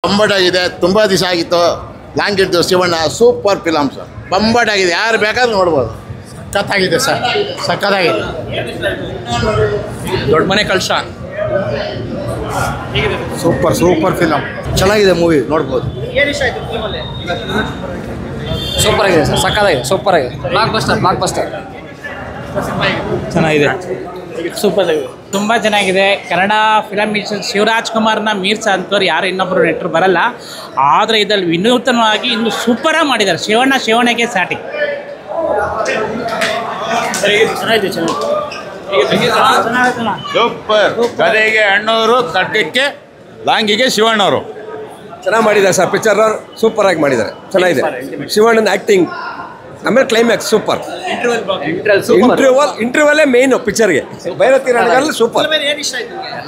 ಬಂಬಟಾಗಿದೆ. ತುಂಬ ದಿವಸ ಆಗಿತ್ತು, ಲಾಂಗ್ ಇರ್ತೀವಿ. ಶಿವಣ್ಣ ಸೂಪರ್ ಫಿಲಮ್ ಸರ್, ಬಂಬಟಾಗಿದೆ. ಯಾರು ಬೇಕಾದ್ರೂ ನೋಡ್ಬೋದು. ಸಖತ್ತಾಗಿದೆ ಸರ್, ಸಖತ್ತಾಗಿದೆ. ದೊಡ್ಡ ಮನೆ ಕಳ್ಸ ಸೂಪರ್ ಸೂಪರ್ ಫಿಲಮ್, ಚೆನ್ನಾಗಿದೆ ಮೂವಿ, ನೋಡ್ಬೋದು. ಸೂಪರ್ ಆಗಿದೆ ಸರ್, ಸಕ್ಕತ್ತಾಗಿದೆ, ಸೂಪರ್ ಆಗಿದೆ. ಬ್ಲಾಕ್ ಬಸ್ಟರ್ ಚೆನ್ನಾಗಿದೆ. ಸೂಪರ್ ಆಗಿದೆ, ತುಂಬ ಚೆನ್ನಾಗಿದೆ. ಕನ್ನಡ ಫಿಲಮ್ ಶಿವರಾಜ್ ಕುಮಾರ್ನ ಮೀರ್ಸಾ ಅಂತವ್ರು ಯಾರು ಇನ್ನೊಬ್ಬರು ನೆಟ್ಟರು ಬರಲ್ಲ. ಆದರೆ ಇದರಲ್ಲಿ ವಿನೂತನವಾಗಿ ಇನ್ನು ಸೂಪರಾಗಿ ಮಾಡಿದ್ದಾರೆ. ಶಿವಣ್ಣಗೆ ಸಾಟಿ. ಸೂಪರ್. ಕಡೆಗೆ ಅಣ್ಣವರು, ಕಟ್ಟಕ್ಕೆ ಲಾಂಗಿಗೆ ಶಿವಣ್ಣವರು ಚೆನ್ನಾಗಿ ಮಾಡಿದ್ದಾರೆ ಸರ್. ಪಿಕ್ಚರ್ ಸೂಪರ್ ಆಗಿ ಮಾಡಿದ್ದಾರೆ, ಚೆನ್ನಾಗಿದೆ. ಶಿವಣ್ಣನ ಆ್ಯಕ್ಟಿಂಗ್, ಆಮೇಲೆ ಕ್ಲೈಮ್ಯಾಕ್ಸ್ ಸೂಪರ್. ಇಂಟರ್ವಲ್ಲೇ ಮೇಯ್ನು ಪಿಕ್ಚರ್ಗೆ. Bhairathi Ranagal super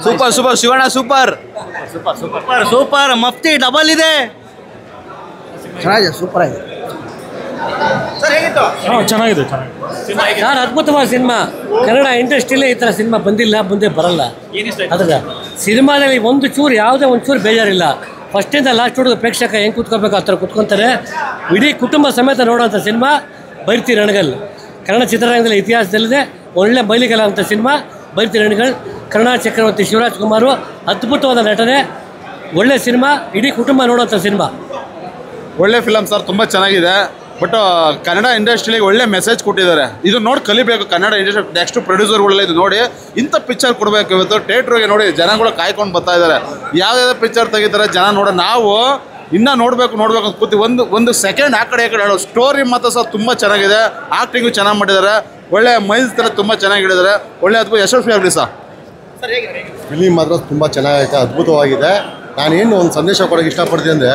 super super. Shivanna super super. Mufti double ಇದೆ. ಚೆನ್ನಾಗಿದೆ, ಸೂಪರ್ ಆಗಿದೆ. ಚೆನ್ನಾಗಿದೆ. ಸರ್ ಅದ್ಭುತವಾದ ಸಿನಿಮಾ. ಕನ್ನಡ ಇಂಡಸ್ಟ್ರಿಲೇ ಈ ಥರ ಸಿನಿಮಾ ಬಂದಿಲ್ಲ, ಮುಂದೆ ಬರಲ್ಲ. ಅದ್ರ ಸಿನಿಮಾದಲ್ಲಿ ಒಂದು ಚೂರು ಯಾವುದೇ ಒಂದು ಚೂರು ಬೇಜಾರಿಲ್ಲ. ಫಸ್ಟಿಂದ ಲಾಸ್ಟ್ ಹುಡುಗ ಪ್ರೇಕ್ಷಕ ಹೆಂಗೆ ಕೂತ್ಕೋಬೇಕು ಆ ಥರ ಕೂತ್ಕೊತಾರೆ. ಇಡೀ ಕುಟುಂಬ ಸಮೇತ ನೋಡೋಂಥ ಸಿನಿಮಾ ಭೈರತಿ ರಣಗಲ್. ಕನ್ನಡ ಚಿತ್ರರಂಗದಲ್ಲಿ ಇತಿಹಾಸದಲ್ಲಿದೆ ಒಳ್ಳೆ ಮೈಲಿಗಲ ಅಂತ ಸಿನಿಮಾ ಭೈರತಿ ರಣಗಲ್. ಕನ್ನಡ ಚಕ್ರವರ್ತಿ ಶಿವರಾಜ್ ಕುಮಾರು ಅದ್ಭುತವಾದ ನಟನೆ, ಒಳ್ಳೆ ಸಿನಿಮಾ, ಇಡೀ ಕುಟುಂಬ ನೋಡೋಂಥ ಸಿನಿಮಾ. ಒಳ್ಳೆ ಫಿಲಮ್ ಸರ್, ತುಂಬ ಚೆನ್ನಾಗಿದೆ. ಬಟ್ ಕನ್ನಡ ಇಂಡಸ್ಟ್ರಿಗೆ ಒಳ್ಳೆ ಮೆಸೇಜ್ ಕೊಟ್ಟಿದ್ದಾರೆ. ಇದು ನೋಡಿ ಕಲಿಬೇಕು ಕನ್ನಡ ಇಂಡಸ್ಟ್ರಿ. ನೆಕ್ಸ್ಟ್ ಪ್ರೊಡ್ಯೂಸರ್ಗಳೆಲ್ಲ ಇದು ನೋಡಿ ಇಂಥ ಪಿಕ್ಚರ್ ಕೊಡಬೇಕು. ಇವತ್ತು ಥಿಯೇಟ್ರಿಗೆ ನೋಡಿ ಜನಗಳು ಕಾಯ್ಕೊಂಡು ಬರ್ತಾ ಇದ್ದಾರೆ. ಯಾವ್ಯಾವ ಪಿಕ್ಚರ್ ತೆಗಿತಾರೆ ಜನ ನೋಡೋ. ನಾವು ಇನ್ನೂ ನೋಡಬೇಕು ಅಂತ ಕೂತಿ ಒಂದು ಸೆಕೆಂಡ್ ಆ ಕಡೆ ಹೇಳೋ. ಸ್ಟೋರಿ ಮಾತ್ರ ಸರ್ ತುಂಬ ಚೆನ್ನಾಗಿದೆ. ಆ್ಯಕ್ಟಿಂಗು ಚೆನ್ನಾಗಿ ಮಾಡಿದ್ದಾರೆ. ಒಳ್ಳೆ ಮೈಲ್ಸ್ ಥರ ತುಂಬ ಚೆನ್ನಾಗಿ ಹಿಡಿದ್ದಾರೆ. ಒಳ್ಳೆ ಅದ್ಭುತ ಯಶಸ್ವಿ ಆಗಲಿ ಸರ್. ಫಿಲಿಮ್ ಮಾತ್ರ ತುಂಬ ಚೆನ್ನಾಗೈತೆ, ಅದ್ಭುತವಾಗಿದೆ. ನಾನೇನು ಒಂದು ಸಂದೇಶ ಕೊಡೋಕ್ಕೆ ಇಷ್ಟಪಡ್ತೀನಿ ಅಂದರೆ,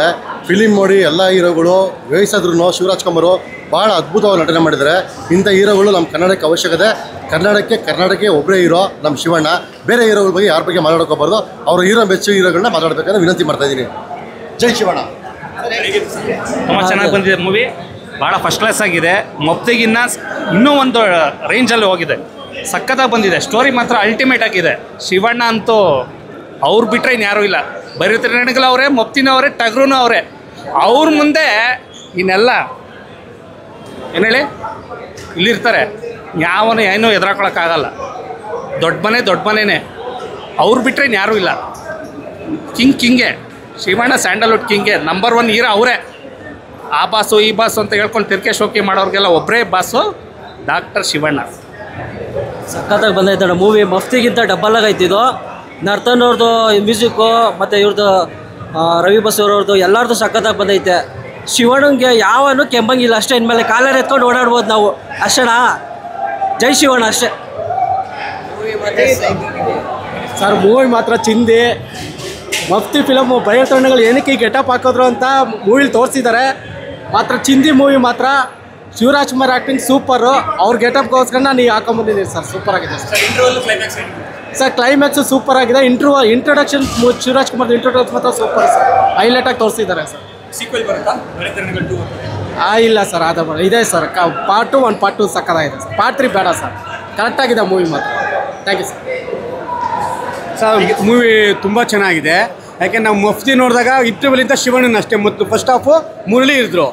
ಫಿಲಿಮ್ ನೋಡಿ ಎಲ್ಲ ಹೀರೋಗಳು ವಯಸ್ಸಾದ್ರೂ ಶಿವರಾಜ್ ಕುಮಾರು ಭಾಳ ಅದ್ಭುತವಾಗಿ ನಟನೆ ಮಾಡಿದ್ದಾರೆ. ಇಂಥ ಹೀರೋಗಳು ನಮ್ಮ ಕನ್ನಡಕ್ಕೆ ಅವಶ್ಯಕತೆ. ಕರ್ನಾಟಕಕ್ಕೆ ಒಬ್ಬರೇ ಹೀರೋ ನಮ್ಮ ಶಿವಣ್ಣ. ಬೇರೆ ಹೀರೋಗಳ ಬಗ್ಗೆ ಯಾರ ಬಗ್ಗೆ ಮಾತಾಡೋಕೋಬಾರ್ದು. ಅವರು ಹೀರೋ ಬೆಚ್ಚು ಹೀರೋಗಳನ್ನ ಮಾತಾಡಬೇಕಂತ ವಿನಂತಿ ಮಾಡ್ತಾಯಿದ್ದೀನಿ. ಜೈ ಶಿವಣ್ಣ. ತುಂಬ ಚೆನ್ನಾಗಿ ಬಂದಿದೆ ಮೂವಿ, ಭಾಳ ಫಸ್ಟ್ ಕ್ಲಾಸ್ ಆಗಿದೆ. ಮೊದಲಿಗಿನ್ನ ಇನ್ನೂ ಒಂದು ರೇಂಜಲ್ಲಿ ಹೋಗಿದೆ. ಸಖತ್ತಾಗಿ ಬಂದಿದೆ. ಸ್ಟೋರಿ ಮಾತ್ರ ಅಲ್ಟಿಮೇಟ್ ಆಗಿದೆ. ಶಿವಣ್ಣ ಅಂತೂ ಅವ್ರು ಬಿಟ್ಟರೆ ಇನ್ಯಾರೂ ಇಲ್ಲ. ಭೈರತಿ ರಣಗಲ್ ಅವರೇ, ಮೊಪ್ತಿನೂ ಅವರೇ, ಟಗರೂ ಅವರೇ. ಅವ್ರ ಮುಂದೆ ಇನ್ನೆಲ್ಲ ಏನು ಹೇಳಿ ಇಲ್ಲಿರ್ತಾರೆ. ಯಾವನು ಏನೂ ಎದುರಾಕೊಳ್ಳೋಕ್ಕಾಗಲ್ಲ. ದೊಡ್ಡ ಮನೆಯೇ. ಅವ್ರು ಬಿಟ್ಟರೆ ಇನ್ಯಾರೂ ಇಲ್ಲ. ಕಿಂಗೆ ಶಿವಣ್ಣ, ಸ್ಯಾಂಡಲ್ವುಡ್ ಕಿಂಗೆ. ನಂಬರ್ 1 ಹೀರೋ ಅವರೇ. ಆ ಬಾಸು ಈ ಬಾಸು ಅಂತ ಹೇಳ್ಕೊಂಡು ತಿರ್ಕೆ ಶೋಕಿ ಮಾಡೋರಿಗೆಲ್ಲ ಒಬ್ಬರೇ ಬಾಸು, ಡಾಕ್ಟರ್ ಶಿವಣ್ಣ. ಸಖತ್ತಾಗಿ ಬಂದೈತೆ ಮೂವಿ. ಮಫ್ತಿಗಿಂತ ಡಬ್ಬಲ್ ಆಗೈತಿದು. ನರ್ತನ್ ಅವ್ರದ್ದು ಮ್ಯೂಸಿಕ್ಕು ಮತ್ತು ಇವ್ರದ್ದು ರವಿ ಬಸು ಅವ್ರದ್ದು ಎಲ್ಲರದ್ದು ಸಖತ್ತಾಗಿ ಬಂದೈತೆ. ಶಿವಣ್ಣಂಗೆ ಯಾವನು ಕೆಂಬಂಗಿಲ್ಲ ಅಷ್ಟೇ. ಇನ್ಮೇಲೆ ಕಾಲರ್ ಎತ್ಕೊಂಡು ಓಡಾಡ್ಬೋದು ನಾವು ಅಷ್ಟೇನಾ. ಜೈ ಶಿವಣ್ಣ ಅಷ್ಟೇ. ಸರ್ ಮೂವಿ ಮಾತ್ರ ಚಿಂದಿ. ಮಫ್ತಿ ಫಿಲಮು ಭೈರತಿ ರಣಗಲ್ ಏನಕ್ಕೆ ಗೆಟಪ್ ಹಾಕಿದ್ರು ಅಂತ ಮೂವಿಲಿ ತೋರಿಸಿದ್ದಾರೆ. ಮಾತ್ರ ಚಿಂದಿ ಮೂವಿ ಮಾತ್ರ. Shivaraj Kumar acting super. ಅವ್ರ ಗೆಟಪ್ಗೋಸ್ಕರ ನಾನು ಈಗ ಹಾಕೊಂಬಂದಿದ್ದೀನಿ ಸರ್. ಸೂಪರ್ ಆಗಿದೆ ಸರ್. ಕ್ಲೈಮ್ಯಾಕ್ಸು ಸೂಪರ್ ಆಗಿದೆ. ಇಂಟ್ರೊಡಕ್ಷನ್ ಶಿವರಾಜ್ ಕುಮಾರ್ ಇಂಟ್ರೊಡಕ್ಷನ್ ಮಾತ್ರ ಸೂಪರ್ ಸರ್. ಹೈಲೈಟಾಗಿ ತೋರಿಸಿದ್ದಾರೆ ಸರ್. ಇಲ್ಲ ಸರ್, ಅದು ಇದೆ ಸರ್. ಪಾರ್ಟ್ 1 ಪಾರ್ಟ್ 2 ಸಕ್ಕತ್ತಾಗಿದೆ ಸರ್. ಪಾರ್ಟ್ 3 ಬೇಡ ಸರ್. ಕರೆಕ್ಟಾಗಿದೆ ಮೂವಿ ಮಾತ್ರ. Thank you sir. ಮೂವಿ ತುಂಬ ಚೆನ್ನಾಗಿದೆ. ಯಾಕೆ ನಾವು ಮಫ್ತಿ ನೋಡಿದಾಗ ಇಂಟರ್ವಲಿಂದ ಶಿವಣ್ಣನ ಅಷ್ಟೇ ಮತ್ತು ಫಸ್ಟ್ ಹಾಫು ಮುರಳಿ ಇದ್ರು.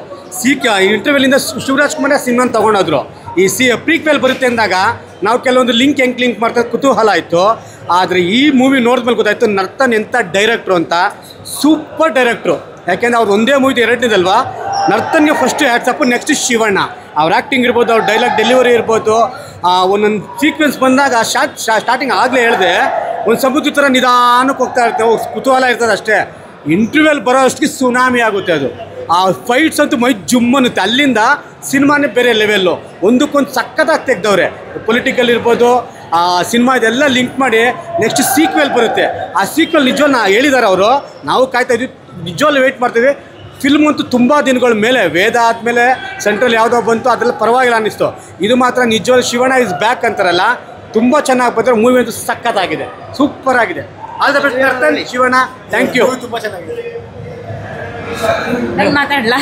ಇಂಟರ್ವಲಿಂದ ಶಿವರಾಜ್ ಕುಮಾರ್ ಸಿನಿಮಾನ ತೊಗೊಂಡೋದ್ರು. ಈ ಪ್ರೀಕ್ವೆಲ್ ಬರುತ್ತೆ ಅಂದಾಗ ನಾವು ಕೆಲವೊಂದು ಲಿಂಕ್ ಮಾಡ್ತಾ ಕುತೂಹಲ ಆಯಿತು. ಆದರೆ ಈ ಮೂವಿ ನೋಡಿದ್ಮೇಲೆ ಗೊತ್ತಾಯಿತು ನರ್ತನ್ ಎಂಥ ಡೈರೆಕ್ಟ್ರು ಅಂತ. Super director. ಯಾಕೆಂದರೆ ಅವ್ರು ಒಂದೇ ಮೂವಿ ಎರಡನೇದಲ್ವಾ. ನರ್ತನ್ಗೆ ಫಸ್ಟ್ ಹ್ಯಾಟ್ಸಪ್, ನೆಕ್ಸ್ಟ್ ಶಿವಣ್ಣ. ಅವ್ರ ಆ್ಯಕ್ಟಿಂಗ್ ಇರ್ಬೋದು, ಅವ್ರ ಡೈಲಾಗ್ ಡೆಲಿವರಿ ಇರ್ಬೋದು. ಒಂದೊಂದು ಸೀಕ್ವೆನ್ಸ್ ಬಂದಾಗ ಸ್ಟಾರ್ಟಿಂಗ್ ಆಗಲೇ ಹೇಳಿದೆ, ಒಂದು ಸಮುದ್ರ ಥರ ನಿಧಾನಕ್ಕೆ ಹೋಗ್ತಾ ಇರ್ತೇವೆ. ಕುತೂಹಲ ಇರ್ತದೆ ಅಷ್ಟೇ. ಇಂಟರ್ವ್ಯೂಲ್ ಬರೋ ಅಷ್ಟಿಗೆ ಸುನಾಮಿ ಆಗುತ್ತೆ ಅದು. ಆ ಫೈಟ್ಸ್ ಅಂತೂ ಮೈ ಜುಮ್ಮನ್ನುತ್ತೆ. ಅಲ್ಲಿಂದ ಸಿನಿಮಾನೇ ಬೇರೆ ಲೆವೆಲ್ಲು. ಒಂದಕ್ಕೊಂದು ಸಕ್ಕತ್ತಾಗಿ ತೆಗ್ದವ್ರೆ. ಪೊಲಿಟಿಕಲ್ ಇರ್ಬೋದು, ಆ ಸಿನಿಮಾ ಇದೆಲ್ಲ ಲಿಂಕ್ ಮಾಡಿ ನೆಕ್ಸ್ಟ್ ಸೀಕ್ವೆಲ್ ಬರುತ್ತೆ. ಆ ಸೀಕ್ವೆಲ್ ನಿಜವನ್ನ ಹೇಳಿದ್ದಾರೆ ಅವರು. ನಾವು ಕಾಯ್ತಾ ಇದ್ವಿ, ನಿಜವಲ್ಲೂ ವೆಯ್ಟ್ ಮಾಡ್ತೀವಿ. ಫಿಲ್ಮ್ ಅಂತೂ ತುಂಬ ದಿನಗಳ ಮೇಲೆ, ವೇದ ಆದಮೇಲೆ ಸೆಂಟ್ರಲ್ ಯಾವುದೋ ಬಂತು, ಅದೆಲ್ಲ ಪರವಾಗಿಲ್ಲ ಅನ್ನಿಸ್ತು. ಇದು ಮಾತ್ರ ನಿಜವಲ್ಲ, ಶಿವಣ್ಣ ಇಸ್ ಬ್ಯಾಕ್ ಅಂತಾರಲ್ಲ, ತುಂಬ ಚೆನ್ನಾಗಿ ಬಂದರೆ. ಮೂವಿ ಅಂತೂ ಸಕ್ಕತ್ತಾಗಿದೆ, ಸೂಪರ್ ಆಗಿದೆ. All the best Nartan, Shivanna. Thank you. ತುಂಬ ಚೆನ್ನಾಗಿದೆ. ನಾನು ಮಾತಾಡಲ್ಲ.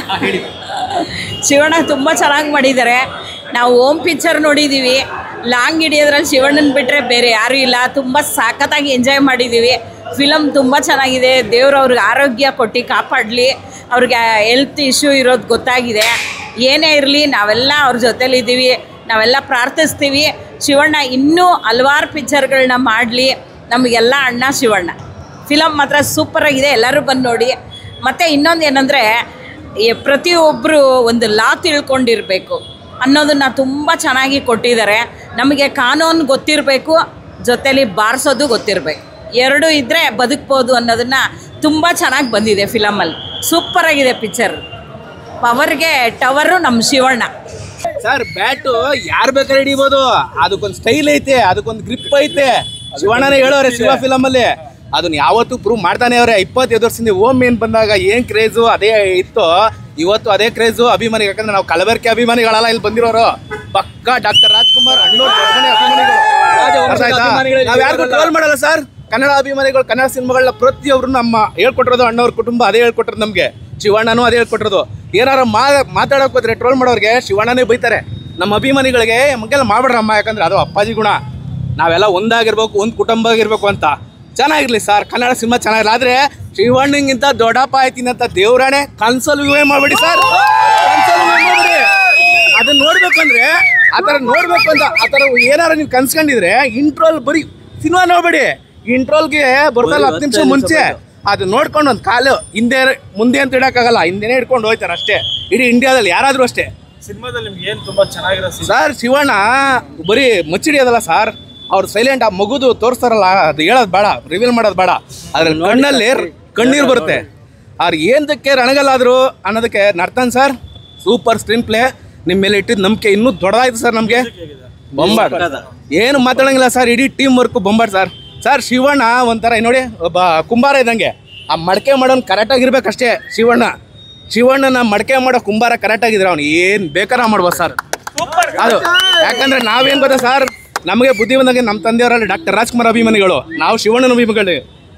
ಶಿವಣ್ಣ ತುಂಬ ಚೆನ್ನಾಗಿ ಮಾಡಿದ್ದಾರೆ. ನಾವು ಓಮ್ ಪಿಕ್ಚರ್ ನೋಡಿದ್ದೀವಿ. ಲಾಂಗ್ ಹಿಡಿಯೋದ್ರಲ್ಲಿ ಶಿವಣ್ಣನ ಬಿಟ್ಟರೆ ಬೇರೆ ಯಾರೂ ಇಲ್ಲ. ತುಂಬ ಸಖತ್ತಾಗಿ ಎಂಜಾಯ್ ಮಾಡಿದ್ದೀವಿ. ಫಿಲಮ್ ತುಂಬ ಚೆನ್ನಾಗಿದೆ. ದೇವ್ರು ಅವ್ರಿಗೆ ಆರೋಗ್ಯ ಕೊಟ್ಟು ಕಾಪಾಡಲಿ. ಅವ್ರಿಗೆ ಹೆಲ್ತ್ ಇಶ್ಯೂ ಇರೋದು ಗೊತ್ತಾಗಿದೆ. ಏನೇ ಇರಲಿ ನಾವೆಲ್ಲ ಅವ್ರ ಜೊತೆಲಿದ್ದೀವಿ, ನಾವೆಲ್ಲ ಪ್ರಾರ್ಥಿಸ್ತೀವಿ. ಶಿವಣ್ಣ ಇನ್ನೂ ಹಲವಾರು ಪಿಕ್ಚರ್ಗಳನ್ನ ಮಾಡಲಿ. ನಮಗೆಲ್ಲ ಅಣ್ಣ ಶಿವಣ್ಣ. ಫಿಲಮ್ ಮಾತ್ರ ಸೂಪರಾಗಿದೆ, ಎಲ್ಲರೂ ಬಂದು ನೋಡಿ. ಮತ್ತು ಇನ್ನೊಂದು ಏನಂದರೆ, ಪ್ರತಿಯೊಬ್ಬರು ಒಂದು ಲಾ ತಿಳ್ಕೊಂಡಿರಬೇಕು ಅನ್ನೋದನ್ನು ತುಂಬ ಚೆನ್ನಾಗಿ ಕೊಟ್ಟಿದ್ದಾರೆ. ನಮಗೆ ಕಾನೂನು ಗೊತ್ತಿರಬೇಕು, ಜೊತೇಲಿ ಬಾರಿಸೋದು ಗೊತ್ತಿರಬೇಕು. ಎರಡೂ ಇದ್ದರೆ ಬದುಕ್ಬೋದು ಅನ್ನೋದನ್ನು ತುಂಬ ಚೆನ್ನಾಗಿ ಬಂದಿದೆ ಫಿಲಮಲ್ಲಿ. ಸೂಪರಾಗಿದೆ ಪಿಕ್ಚರ್. ಪವರ್ಗೆ ಟವರು ನಮ್ಮ ಶಿವಣ್ಣ. ಸರ್ ಬ್ಯಾಟು ಯಾರು ಬೇಕಾದ್ರೆ ಹಿಡಿಬೋದು, ಅದಕ್ಕೊಂದು ಸ್ಟೈಲ್ ಐತೆ, ಅದಕ್ಕೊಂದು ಗ್ರಿಪ್ ಐತೆ. ಶಿವಣ್ಣನೇ ಹೇಳೋರೆ ಶಿವ ಫಿಲಮಲ್ಲಿ, ಅದನ್ನ ಯಾವತ್ತೂ ಪ್ರೂವ್ ಮಾಡ್ತಾನೆ ಅವ್ರೆ. 25 ವರ್ಷದಿಂದ ಓಮ್ ಏನ್ ಬಂದಾಗ ಏನ್ ಕ್ರೇಜು ಅದೇ ಇತ್ತು, ಇವತ್ತು ಅದೇ ಕ್ರೇಜು ಅಭಿಮಾನಿ. ಯಾಕಂದ್ರೆ ನಾವು ಕಲಬೆರಕೆ ಅಭಿಮಾನಿಗಳಲ್ಲ ಇಲ್ಲಿ ಬಂದಿರೋರು, ಪಕ್ಕ ಡಾಕ್ಟರ್ ರಾಜ್ಕುಮಾರ್ ಅಣ್ಣೋರ್ ಅಭಿಮಾನಿಗಳು. ನಾವ್ ಯಾರಿಗೂ ಟ್ರೋಲ್ ಮಾಡಲ್ಲ ಸರ್. ಕನ್ನಡ ಅಭಿಮಾನಿಗಳು ಕನ್ನಡ ಸಿನಿಮಾಗಳನ್ನ ಪ್ರತಿಯೊಬ್ರು ನಮ್ಮ ಹೇಳ್ಕೊಟ್ಟಿರೋದು, ಅಣ್ಣವ್ರ ಕುಟುಂಬ ಅದೇ ಹೇಳ್ಕೊಟ್ಟಿರೋದು ನಮಗೆ, ಶಿವಣ್ಣನೂ ಅದೇ ಹೇಳ್ಕೊಟ್ಟಿರೋದು. ಏನಾರು ಮಾತಾಡೋಕೆ ಹೋದ್ರೆ ಟ್ರೋಲ್ ಮಾಡೋರಿಗೆ ಶಿವಣ್ಣನೇ ಬೈತಾರೆ. ನಮ್ಮ ಅಭಿಮಾನಿಗಳಿಗೆ ಮಗೆಲ್ಲ ಮಾಡ್ಬಿಡ್ರಮ್ಮ, ಯಾಕಂದ್ರೆ ಅದು ಅಪ್ಪಾಜಿ ಗುಣ. ನಾವೆಲ್ಲ ಒಂದಾಗಿರ್ಬೇಕು, ಒಂದು ಕುಟುಂಬ ಆಗಿರ್ಬೇಕು ಅಂತ. ಚೆನ್ನಾಗಿರ್ಲಿ ಸರ್, ಕನ್ನಡ ಸಿನಿಮಾ ಚೆನ್ನಾಗಿರಲಿ. ಆದರೆ ಶಿವಣ್ಣಗಿಂತ ದೊಡ್ಡಪ್ಪ ಆಯ್ತೀನಿ ಅಂತ ದೇವ್ರಾಣೆ ಕನ್ಸಲ್ಲಿ ಯೂವೇ ಮಾಡ್ಬಿಡಿ ಸರ್, ಕನ್ಸಲ್ಲಿ ಮಾಡ್ಬಿಡಿ. ಅದನ್ನ ನೋಡ್ಬೇಕಂದ್ರೆ ಆ ಥರ ನೋಡ್ಬೇಕು ಅಂತ ಆ ಥರ ಏನಾರು ನೀವು ಕನ್ಸ್ಕೊಂಡಿದ್ರೆ ಇಂಟ್ರೋಲ್ ಬರೀ ಸಿನಿಮಾ ನೋಡ್ಬೇಡಿ. ಇಂಟ್ರೋಲ್ಗೆ ಬರ್ತಲ್ಲ 10 ನಿಮಿಷ ಮುಂಚೆ ಅದು ನೋಡ್ಕೊಂಡು ಒಂದು ಕಾಲು ಹಿಂದೆ ಮುಂದೆ ಅಂತ ಇಡೋಕ್ಕಾಗಲ್ಲ, ಹಿಂದೆನೇ ಇಟ್ಕೊಂಡು ಹೋಗ್ತಾರೆ ಅಷ್ಟೇ. ಇಡೀ ಇಂಡಿಯಾದಲ್ಲಿ ಯಾರಾದರೂ ಅಷ್ಟೇ. ಸಿನಿಮಾದಲ್ಲಿ ನಿಮ್ಗೆ ಏನು ತುಂಬ ಚೆನ್ನಾಗಿರೋ ಸರ್, ಶಿವಣ್ಣ ಬರೀ ಮಚ್ಚಿಡಿಯೋದಲ್ಲ ಸರ್, ಅವ್ರು ಸೈಲೆಂಟ್. ಆ ಮಗುದು ತೋರಿಸ್ತಾರಲ್ಲ, ಅದು ಹೇಳೋದು ಬೇಡ, ರಿವೀಲ್ ಮಾಡೋದು ಬೇಡ. ಅದ್ರಲ್ಲಿ ಕಣ್ಣಲ್ಲಿ ಕಣ್ಣೀರು ಬರುತ್ತೆ. ಅವ್ರು ಏನಕ್ಕೆ ರಣಗಲ್ಲಾದ್ರು ಅನ್ನೋದಕ್ಕೆ Narthan sir super screen play. ನಿಮ್ಮ ಮೇಲೆ ಇಟ್ಟಿದ್ದು ನಂಬಿಕೆ ಇನ್ನೂ ದೊಡ್ಡದಾಯ್ತು ಸರ್ ನಮಗೆ. ಬೊಂಬಾಟ್ ಏನು ಮಾತಾಡೋಂಗಿಲ್ಲ ಸರ್, ಇಡೀ ಟೀಮ್ ವರ್ಕು ಬೊಂಬಾಟ್ ಸರ್. ಸರ್ ಶಿವಣ್ಣ ಒಂಥರ ನೋಡಿ ಒಬ್ಬ ಕುಂಬಾರ ಇದ್ದಂಗೆ, ಆ ಮಡಕೆ ಮಾಡೋನು ಕರೆಕ್ಟಾಗಿರ್ಬೇಕಷ್ಟೇ. ಶಿವಣ್ಣನ ಮಡಕೆ ಮಾಡೋ ಕುಂಬಾರ ಕರೆಕ್ಟಾಗಿದ್ರೆ ಅವ್ನು ಏನು ಬೇಕಾದ್ರೆ ಮಾಡ್ಬೋದು ಸರ್ ಅದು. ಯಾಕಂದ್ರೆ ನಾವೇನು ಗೊತ್ತಾ ಸರ್, ನಮಗೆ ಬುದ್ಧಿ ಬಂದಾಗೆ ನಮ್ಮ ತಂದೆಯವರಲ್ಲಿ ಡಾಕ್ಟರ್ ರಾಜ್ಕುಮಾರ್ ಅಭಿಮಾನಿಗಳು, ನಾವು ಶಿವಣ್ಣನ ಅಭಿಮಾನಿಗಳು.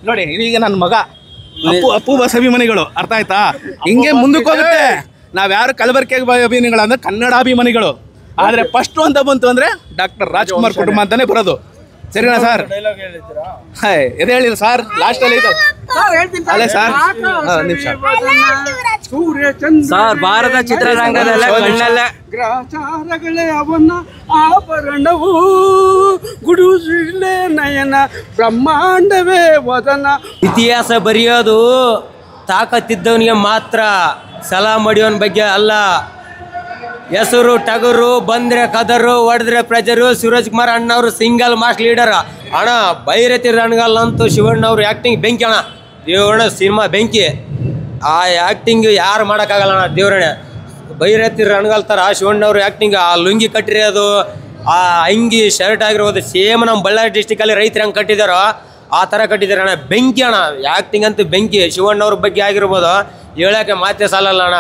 ನೋಡಿ ಈಗ ನನ್ನ ಮಗ ಅಪ್ಪು ಬಸ್ ಅಭಿಮಾನಿಗಳು, ಅರ್ಥ ಆಯ್ತಾ? ಹಿಂಗೆ ಮುಂದಕ್ಕೆ ಹೋಗುತ್ತೆ. ನಾವ್ಯಾರು ಕಲಬೆರಕೆ ಅಭಿಮಾನಿಗಳು ಅಂದ್ರೆ ಕನ್ನಡ ಅಭಿಮಾನಿಗಳು. ಆದರೆ ಫಸ್ಟು ಅಂತ ಬಂತು ಅಂದರೆ ಡಾಕ್ಟರ್ ರಾಜ್ಕುಮಾರ್ ಕುಟುಂಬ ಅಂತಾನೆ ಬರೋದು. ಸರಿನಾ ಸರ್? ಹಾಯ್ ಎದೆ ಹೇಳಿಲ್ಲ ಸರ್, ಲಾಸ್ಟಲ್ಲಿ ಇದೆ ಅಲ್ಲೇ ಸರ್. ನಿಮಿಷ ಸರ್, ಭಾರತ ಚಿತ್ರರಂಗದಲ್ಲೇ ಕಣ್ಣಲ್ಲೇ ಗ್ರಹಚಾರಗಳೇ ಅವನ ಆಭರಣವು, ಗುಡುಸಿಲೆ ನಯನ ಬ್ರಹ್ಮಾಂಡವೇ ವದನ. ಇತಿಹಾಸ ಬರೆಯೋದು ತಾಕತ್ತಿದ್ದವನಿಗೆ ಮಾತ್ರ, ಸಲಾ ಮಡಿಯೋನ್ ಬಗ್ಗೆ ಅಲ್ಲ. ಹೆಸರು ಟಗರು, ಬಂದರೆ ಕದರು, ಹೊಡೆದ್ರೆ ಪ್ರಜರು. ಶಿವರಾಜ್ ಕುಮಾರ್ ಅಣ್ಣವರು ಸಿಂಗಲ್ ಮಾಸ್ ಲೀಡರ್ ಅಣ್ಣ. ಬೈರತಿ ರಣಗಲ್ ಅಂತೂ ಶಿವಣ್ಣವ್ರು ಆ್ಯಕ್ಟಿಂಗ್ ಬೆಂಕಿ ಅಣ್ಣ. ದೇವಣ್ಣ ಸಿನಿಮಾ ಬೆಂಕಿ. ಆ ಆ್ಯಕ್ಟಿಂಗ್ ಯಾರು ಮಾಡೋಕ್ಕಾಗಲ್ಲ ಅಣ್ಣ. ದೇವರಣ್ಣ ಬೈರತಿ ರಣಗಲ್ ಥರ ಶಿವಣ್ಣವ್ರು ಆ್ಯಕ್ಟಿಂಗ್, ಆ ಲುಂಗಿ ಕಟ್ಟಿರೋದು, ಆ ಅಂಗಿ ಶರ್ಟ್ ಆಗಿರ್ಬೋದು, ಸೇಮ್ ನಮ್ಮ ಬಳ್ಳಾರಿ ಡಿಸ್ಟಿಕಲ್ಲಿ ರೈತರು ಹೆಂಗೆ ಕಟ್ಟಿದಾರೋ ಆ ಥರ ಕಟ್ಟಿದ್ದಾರೆ ಅಣ್ಣ. ಬೆಂಕಿ ಅಣ್ಣ, ಆ್ಯಕ್ಟಿಂಗ್ ಅಂತೂ ಬೆಂಕಿ. ಶಿವಣ್ಣವ್ರ ಬಗ್ಗೆ ಆಗಿರ್ಬೋದು, ಹೇಳೋಕ್ಕೆ ಮಾತೇ ಸಾಲಲ್ಲ ಅಣ್ಣ.